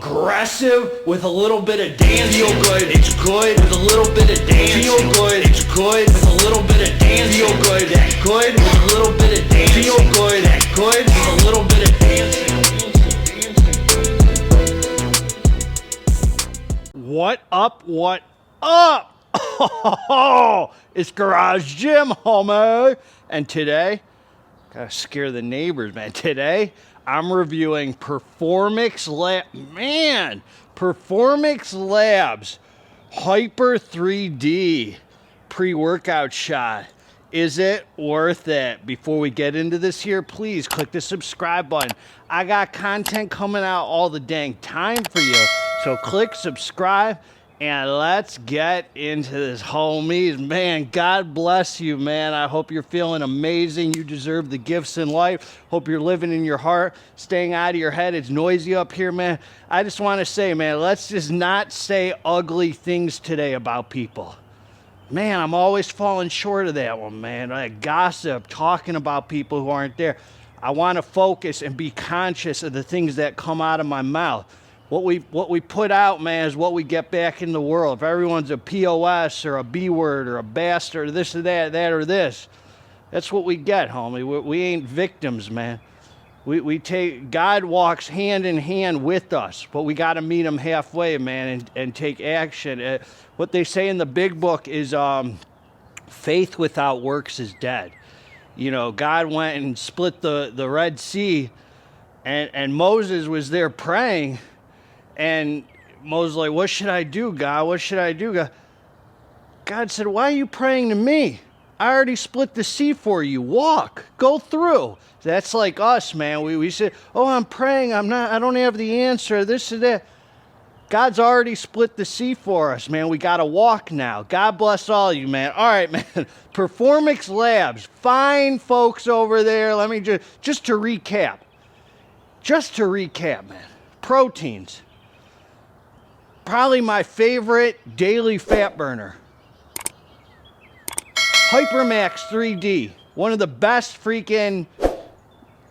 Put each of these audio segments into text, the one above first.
aggressive with a little bit of dance. Feel good, it's good with a little bit of dance. Feel good, it's good with a little bit of dance. Feel good, that good with a little bit of dance. Feel good, that good with a little bit of dance. What up? What up? Oh, it's Garage Gym, homie. And today, gotta scare the neighbors, man. Today, I'm reviewing Performax Labs Hyper 3D pre-workout shot. Is it worth it? Before we get into this here, please click the subscribe button. I got content coming out all the dang time for you. So click subscribe and let's get into this, homies. Man, God bless you, man. I hope you're feeling amazing. You deserve the gifts in life. Hope you're living in your heart, staying out of your head. It's noisy up here, man. I just want to say, man, let's just not say ugly things today about people. Man, I'm always falling short of that one, man. Like gossip, talking about people who aren't there. I want to focus and be conscious of the things that come out of my mouth. What we put out, man, is what we get back in the world. If everyone's a POS or a B word or a bastard or this or that or this, that's what we get, homie. We ain't victims, man. God walks hand in hand with us, but we got to meet him halfway, man, and take action. What they say in the big book is faith without works is dead. You know, God went and split the Red Sea, and Moses was there praying. And Moses like, what should I do, God? What should I do, God? God said, why are you praying to me? I already split the sea for you. Walk. Go through. That's like us, man. We say, oh, I'm praying. I don't have the answer. This and that. God's already split the sea for us, man. We got to walk now. God bless all of you, man. All right, man. Performax Labs. Fine folks over there. Let me just to recap. Just to recap, man. Proteins. Probably my favorite daily fat burner. Hypermax 3D. One of the best freaking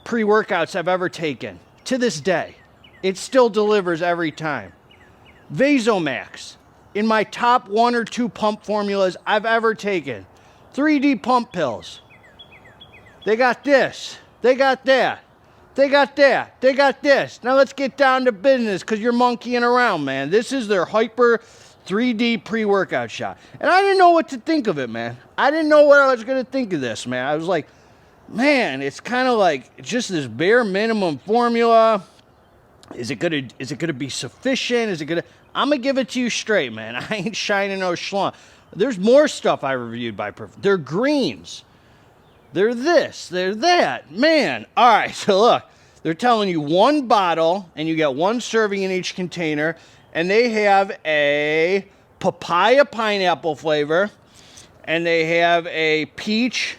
pre-workouts I've ever taken. To this day. It still delivers every time. Vasomax. In my top 1 or 2 pump formulas I've ever taken. 3D pump pills. They got this. They got that. They got that. They got this. Now let's get down to business because you're monkeying around, man. This is their Hyper 3D pre-workout shot. And I didn't know what to think of it, man. I didn't know what I was going to think of this, man. I was like, man, it's kind of like just this bare minimum formula. Is it gonna be sufficient? I'm going to give it to you straight, man. I ain't shining no schlong. There's more stuff I reviewed by They're greens. They're this, they're that. Man, all right, so look. They're telling you 1 bottle, and you get 1 serving in each container, and they have a papaya pineapple flavor, and they have a peach.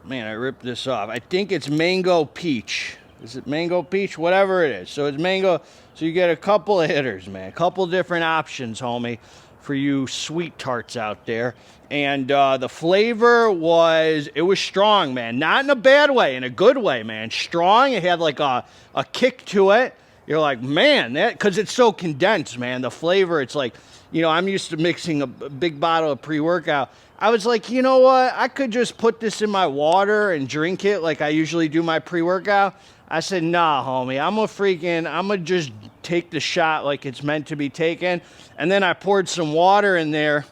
Man, I ripped this off. I think it's mango peach. Is it mango peach? Whatever it is. So it's mango. So you get a couple of hitters, man. A couple different options, homie, for you sweet tarts out there. And the flavor was strong, man. Not in a bad way, in a good way, man. Strong. It had like a kick to it. You're like, man, because it's so condensed, man. The flavor, it's like, you know, I'm used to mixing a big bottle of pre-workout. I was like, you know what? I could just put this in my water and drink it like I usually do my pre-workout. I said, nah, homie, I'm going to just take the shot like it's meant to be taken. And then I poured some water in there,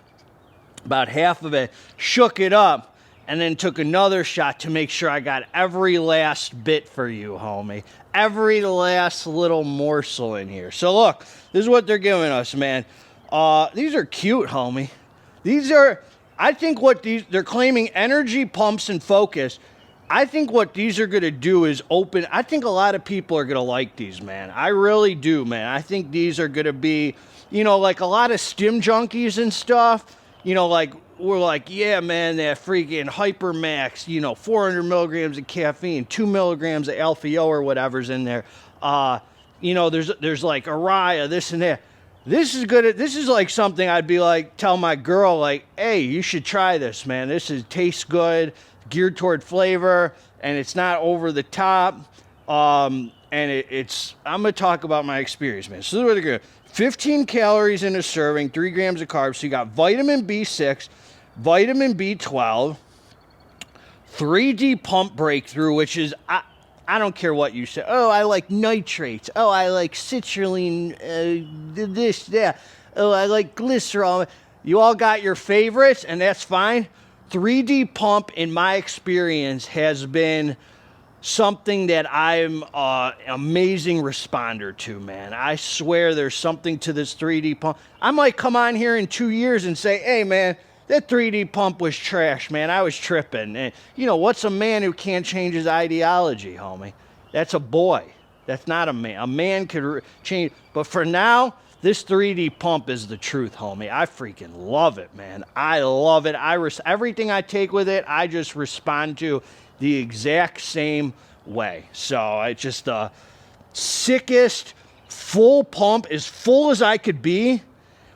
about half of it, shook it up, and then took another shot to make sure I got every last bit for you, homie. Every last little morsel in here. So look, this is what they're giving us, man. These are cute, homie. I think they're claiming energy, pumps, and focus. I think what these are going to do is I think a lot of people are going to like these, man. I really do, man. I think these are going to be, you know, like a lot of stim junkies and stuff, you know, like, we're like, yeah, man, that freaking Hypermax, you know, 400 milligrams of caffeine, 2 milligrams of Alpha-O or whatever's in there. You know, there's like Araya, this and that. This is like something I'd be like, tell my girl, like, hey, you should try this, man. Tastes good, geared toward flavor, and it's not over the top. and I'm going to talk about my experience, man. So this is what they're good. 15 calories in a serving, 3 grams of carbs. So you got vitamin B6, vitamin B12, 3D pump breakthrough, which is, I don't care what you say. Oh, I like nitrates. Oh, I like citrulline, this, that. Oh, I like glycerol. You all got your favorites, and that's fine. 3D pump, in my experience, has been something that I'm an amazing responder to, man. I swear there's something to this 3D pump. I might come on here in 2 years and say, hey, man, that 3D pump was trash, man. I was tripping. And, you know, what's a man who can't change his ideology, homie? That's a boy. That's not a man. A man could change. But for now, this 3D pump is the truth, homie. I freaking love it, man. I love it. Everything I take with it, I just respond to the exact same way. So it's just the sickest full pump, as full as I could be,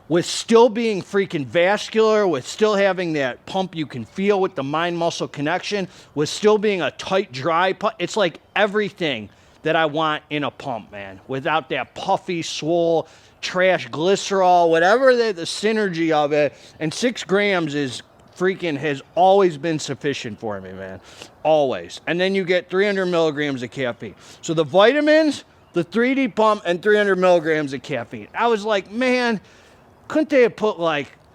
with still being freaking vascular, with still having that pump you can feel with the mind-muscle connection, with still being a tight, dry pump. It's like everything that I want in a pump, man, without that puffy, swole, trash glycerol, whatever the synergy of it. And 6 grams is freaking has always been sufficient for me, man. Always. And then you get 300 milligrams of caffeine. So the vitamins, the 3D pump, and 300 milligrams of caffeine. I was like, man, couldn't they have put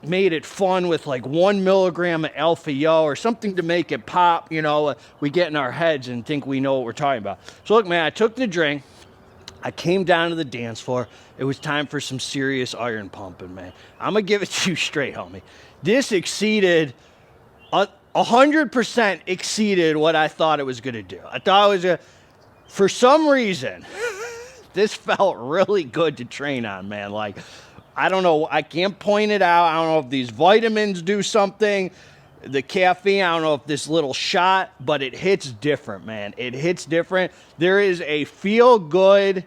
made it fun with 1 milligram of alpha yo or something to make it pop? You know, we get in our heads and think we know what we're talking about. So look, man, I took the drink. I came down to the dance floor. It was time for some serious iron pumping, man. I'm going to give it to you straight, homie. This exceeded, 100% exceeded what I thought it was going to do. I thought it was for some reason, this felt really good to train on, man. I don't know. I can't point it out. I don't know if these vitamins do something. The caffeine, I don't know if this little shot, but it hits different, man. It hits different. There is a feel-good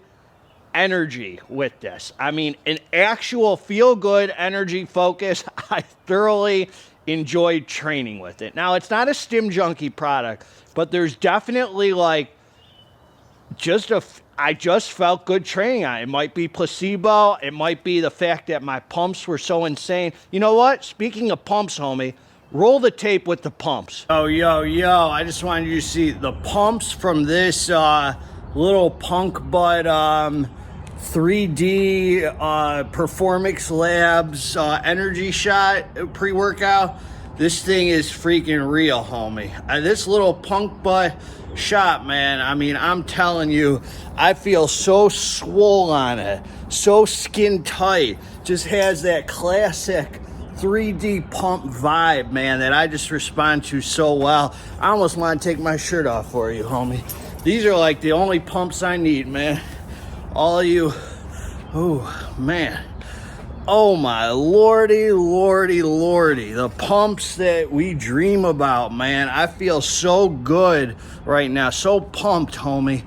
energy with this. I mean, an actual feel-good energy focus. I thoroughly enjoyed training with it. Now, it's not a stim junkie product, but there's definitely I just felt good training on it. It might be placebo. It might be the fact that my pumps were so insane. You know what? Speaking of pumps, homie, roll the tape with the pumps. Oh, yo. I just wanted you to see the pumps from this little punk butt 3D Performax Labs energy shot pre-workout. This thing is freaking real, homie. This little punk butt shot, man, I mean, I'm telling you, I feel so swole on it, so skin tight. Just has that classic 3D pump vibe, man, that I just respond to so well. I almost want to take my shirt off for you, homie. These are the only pumps I need, man. All of you, oh, man. Oh my lordy. The pumps that we dream about, man. I feel so good right now. So pumped, homie.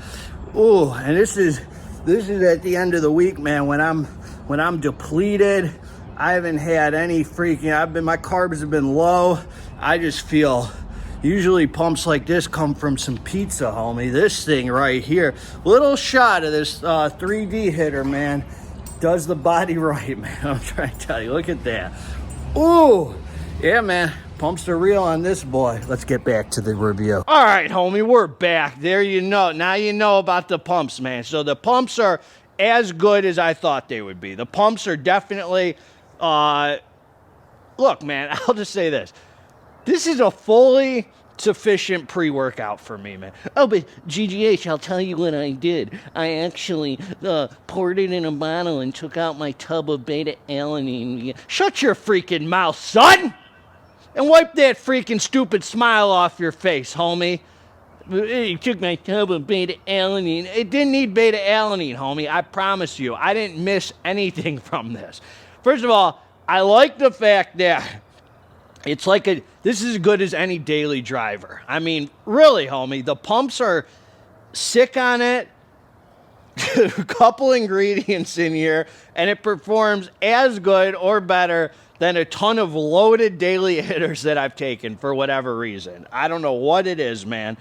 Ooh, and this is at the end of the week, man, when I'm depleted. I haven't had any my carbs have been low. I just feel, usually pumps like this come from some pizza, homie. This thing right here, little shot of this 3D hitter, man, does the body right, man. I'm trying to tell you. Look at that. Ooh, yeah, man. Pumps are real on this boy. Let's get back to the review. All right, homie, we're back. There you know. Now you know about the pumps, man. So the pumps are as good as I thought they would be. The pumps are definitely, look, man, I'll just say this. This is a fully sufficient pre-workout for me, man. Oh, but GGH, I'll tell you what I did. I actually poured it in a bottle and took out my tub of beta-alanine. Shut your freaking mouth, son! And wipe that freaking stupid smile off your face, homie. You took my tub of beta-alanine. It didn't need beta-alanine, homie. I promise you. I didn't miss anything from this. First of all, I like the fact that it's this is as good as any daily driver. I mean, really, homie, the pumps are sick on it. A couple ingredients in here, and it performs as good or better than a ton of loaded daily hitters that I've taken for whatever reason. I don't know what it is, man.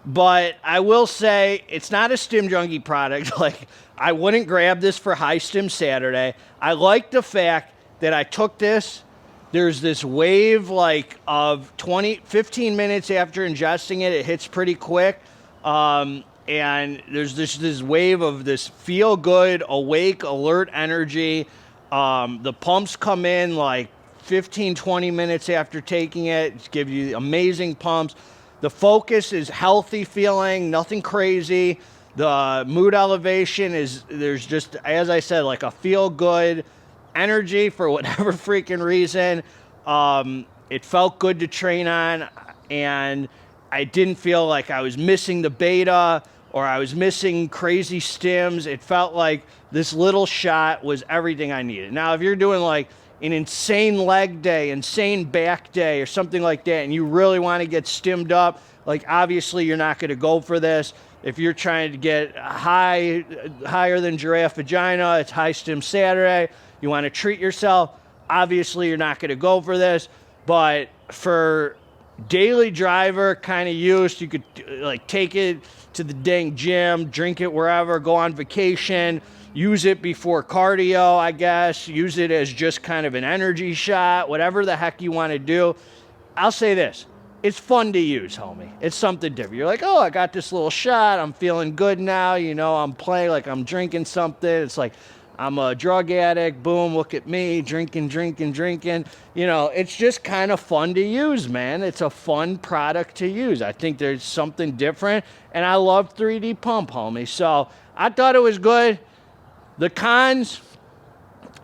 But I will say it's not a Stim Junkie product. Like, I wouldn't grab this for High Stim Saturday. I like the fact that I took this. There's this wave like of 15 minutes after ingesting it. It hits pretty quick. And there's this wave of this feel good, awake, alert energy. The pumps come in like 15, 20 minutes after taking it. Give you amazing pumps. The focus is healthy feeling, nothing crazy. The mood elevation there's just, as I said, like a feel good energy for whatever freaking reason. It felt good to train on, and I didn't feel like I was missing the beta or I was missing crazy stims. It felt like this little shot was everything I needed. Now, if you're doing like an insane leg day, insane back day, or something like that, and you really want to get stimmed up, like obviously you're not going to go for this. If you're trying to get higher than giraffe vagina, it's High Stim Saturday. You want to treat yourself, obviously you're not going to go for this. But for daily driver kind of use, you could like take it to the dang gym, drink it wherever, go on vacation, use it before cardio, I guess, use it as just kind of an energy shot, whatever the heck you want to do. I'll say this, it's fun to use, homie. It's something different. You're like, oh, I got this little shot, I'm feeling good now, you know, I'm playing like I'm drinking something. It's like, I'm a drug addict, boom, look at me, drinking. You know, it's just kind of fun to use, man. It's a fun product to use. I think there's something different, and I love 3D Pump, homie. So I thought it was good. The cons,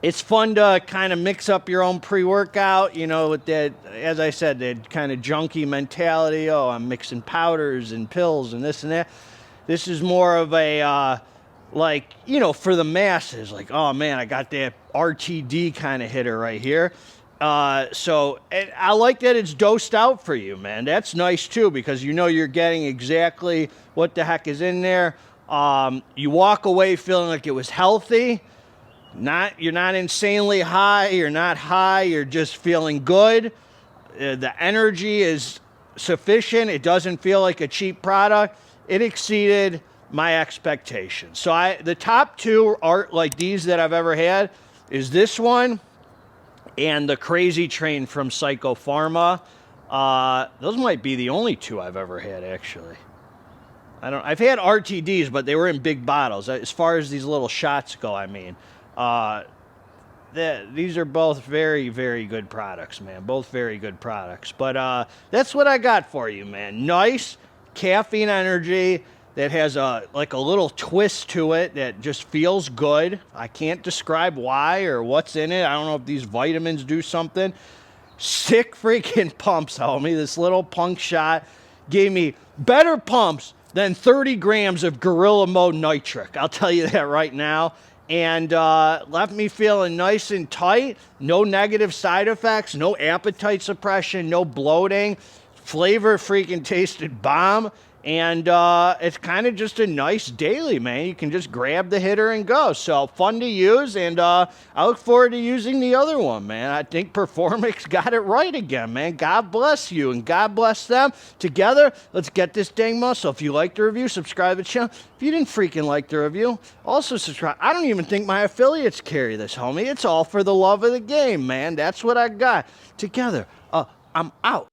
it's fun to kind of mix up your own pre-workout, you know, with that, as I said, that kind of junkie mentality. Oh, I'm mixing powders and pills and this and that. This is more of a, like, you know, for the masses, like, oh man, I got that RTD kind of hitter right here. So I like that it's dosed out for you, man. That's nice too, because you know you're getting exactly what the heck is in there. You walk away feeling like it was healthy. You're not insanely high. You're not high. You're just feeling good. The energy is sufficient. It doesn't feel like a cheap product. It exceeded my expectations. So the top two are like these that I've ever had is this one and the Crazy Train from Psycho Pharma. Those might be the only two I've ever had, actually. I've had RTDs, but they were in big bottles. As far as these little shots go, I mean, these are both very, very good products, man. Both very good products. But that's what I got for you, man. Nice caffeine energy that has a little twist to it that just feels good. I can't describe why or what's in it. I don't know if these vitamins do something. Sick freaking pumps, homie. This little punk shot gave me better pumps than 30 grams of Gorilla Mode Nitric. I'll tell you that right now. And left me feeling nice and tight. No negative side effects. No appetite suppression. No bloating. Flavor freaking tasted bomb. And it's kind of just a nice daily, man. You can just grab the hitter and go. So fun to use, and I look forward to using the other one, man. I think Performax got it right again, man. God bless you, and God bless them. Together, let's get this dang muscle. If you liked the review, subscribe to the channel. If you didn't freaking like the review, also subscribe. I don't even think my affiliates carry this, homie. It's all for the love of the game, man. That's what I got. Together, I'm out.